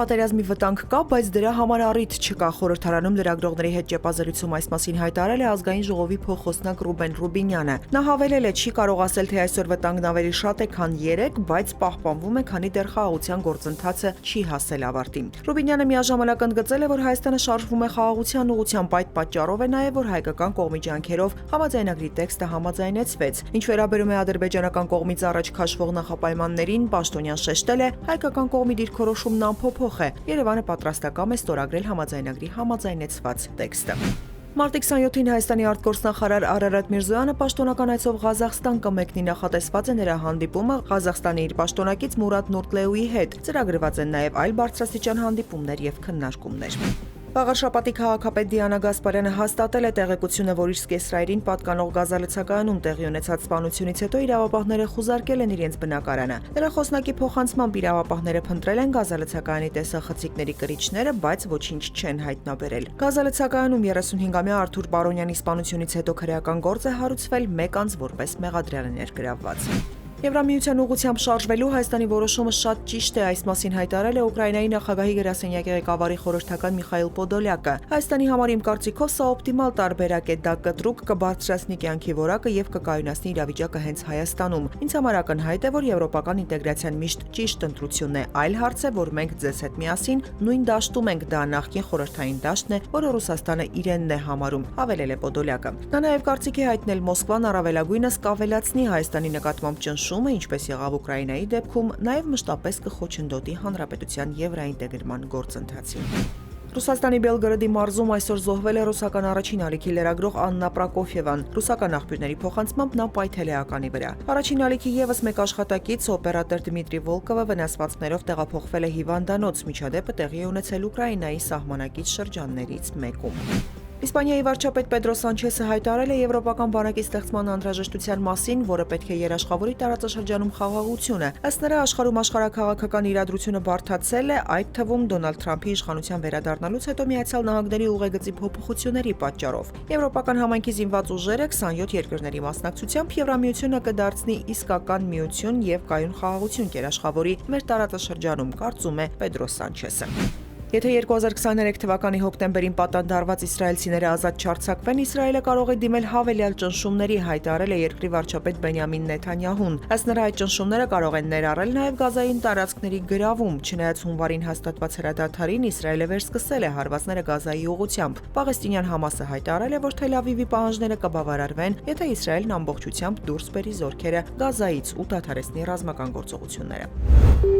Պատերազմի վտանգ կա, բայց դրա համար առիթ չկա։ Խորհրդարանում լրագրողների հետ ճեպազրույցում այս մասին հայտարարել է ազգային ժողովի փոխոսնակ Ռուբեն Ռուբինյանը։ Նա հավելել է, չի կարող ասել, թե այսօր վտանգն ավելի շատ է, քան 3, բայց պահպանվում է, քանի դեռ խաղաղության գործընթացը չի հասել ավարտին։ Ռուբինյանը միաժամանակ ընդգծել է, որ Հայաստանը շարժվում է խաղաղության ուղղությամբ, այդ պատճառով է նաև, որ հայկական կողմի ջանքերով համաձայնագրի տեքստը համաձայնեցվեց։ Ինչ վերաբերում է ադրբեջանական կողմից առաջ քաշվող նախապայմաններին, Պաշտոնյան շեշտել է, հայկական կողմի դիրքորոշումն անփոփոխ է։ Երևանը պատրաստակամ է ստորագրել համաձայնագրի համաձայնեցված տեքստը։ Մարտի 27-ին Հայաստանի արտգործնախարար Արարատ Միրզոյանը պաշտոնական այցով Ղազախստան կմեկնի, նախատեսված է նրա հանդիպումը Ղազախստանի իր պաշտոնակից Մուրադ Նուրտլեուի հետ։ Ծրագրված են նաև այլ բարձրաստիճան հանդիպումներ եւ քննարկումներ։ Վաղը շաբաթի քաղաքապետ Դիանա Գասպարյանը հաստատել է տեղեկությունը, որ իր զգեստրայրին պատկանող գազալցակայանում տեղի ունեցած սպանությունից հետո իրավապահները խուզարկել են իրենց բնակարանը։ Նրա խոսնակի փոխանցմամբ իրավապահները փնտրել են գազալցակայանի տեսախցիկների կրիչները, բայց ոչինչ չեն հայտնաբերել։ Գազալցակայանում 35-ամյա Արթուր Պարոնյանի սպանությունից հետո քրեական գործ է հարուցվել 1 անձ որպես մեղադրյալ է ներգրավված։ Եվրամիության ուղղությամբ շարժվելու Հայաստանի որոշումը շատ ճիշտ է, այս մասին հայտարարել է Ուկրաինայի նախագահի գրասենյակի ղեկավարի խորհրդական Միխայիլ Պոդոլյակը։ Հայաստանի համար իմ կարծիքով սա օպտիմալ տարբերակ է, դա կտրուկ կբարձրացնի կյանքի որակը եւ կկայունացնի իրավիճակը հենց Հայաստանում։ Ինձ համար ակնհայտ է, որ եվրոպական ինտեգրացիան միշտ ճիշտ ընտրությունն է, այլ հարց է, որ մենք ձեզ հետ միասին նույն դաշտում ենք, դա նախկին խորհրդային դաշտն է, որը Ռուսաստանը իրենն է համարում, հավելել է Պոդոլյակը։ Նա նաև կարծիք է հայտնել Մոսկվան առավելագույնս կավելացնի Հայաստանի նկատմամբ ճնշումը, ինչպես եղավ Ուկրաինայի դեպքում, նաև մշտապես կխոչընդոտի հանրապետության եվրաինտեգրման գործընթացին։ Ռուսաստանի Բելգրադի մարզում այսօր զոհվել է ռուսական առաջին ալիքի լրագրող Աննա Պրոկոֆիևան։ Ռուսական աղբյուրների փոխանցմամբ նա պայթել է ականի վրա։ Առաջին ալիքի եւս մեկ աշխատակից օպերատոր Դմիտրի Վոլկովը վնասվածքներով տեղափոխվել է հիվանդանոց։ Միջադեպը տեղի է ունեցել Ուկրաինայի սահմանակից շրջաններից մեկում։ Իսպանիայի վարչապետ Պեդրո Սանչեսը հայտարարել է եվրոպական բանակի ստեղծման անհրաժեշտության մասին, որը պետք է երաշխավորի տարածաշրջանում խաղաղությունը։ Ըստ նրա, աշխարհում աշխարհաքաղաքական իրադրությունը բարդացել է, այդ թվում Դոնալդ Թրամփի իշխանության վերադառնալուց հետո Միացյալ Նահանգների ուղեգծի փոփոխությունների պատճառով։ Եվրոպական համայնքի զինված ուժերը 27 երկրների մասնակցությամբ Եվրամիությունը կդարձնի իսկական միություն եւ կայուն խաղաղություն կերաշխավորի մեր տարածաշրջանում, կարծում է Պեդրո Սանչեսը։ Եթե 2023 թվականի հոկտեմբերին պատանդարված իսրայելցիները ազատ չարձակվեն, Իսրայելը կարող է դիմել հավելյալ ճնշումների, հայտարարել է երկրի վարչապետ Բենյամին Նեթանյահուն։ Ըստ նրա, այդ ճնշումները կարող են ներառել նաև Գազային տարածքների գրավում։ Չնայած հունվարին հաստատված հրադադարին, Իսրայելը վերսկսել է հարվածները Գազայի ուղղությամբ։ Պաղեստինյան Համասը հայտարարել է, որ Թել Ավիվի պահանջները կբավարարվեն, եթե Իսրայելն ամբողջությամբ դուրս բերի զորքերը Գազայից ու դադարեցնի ռազմական գործողությունները։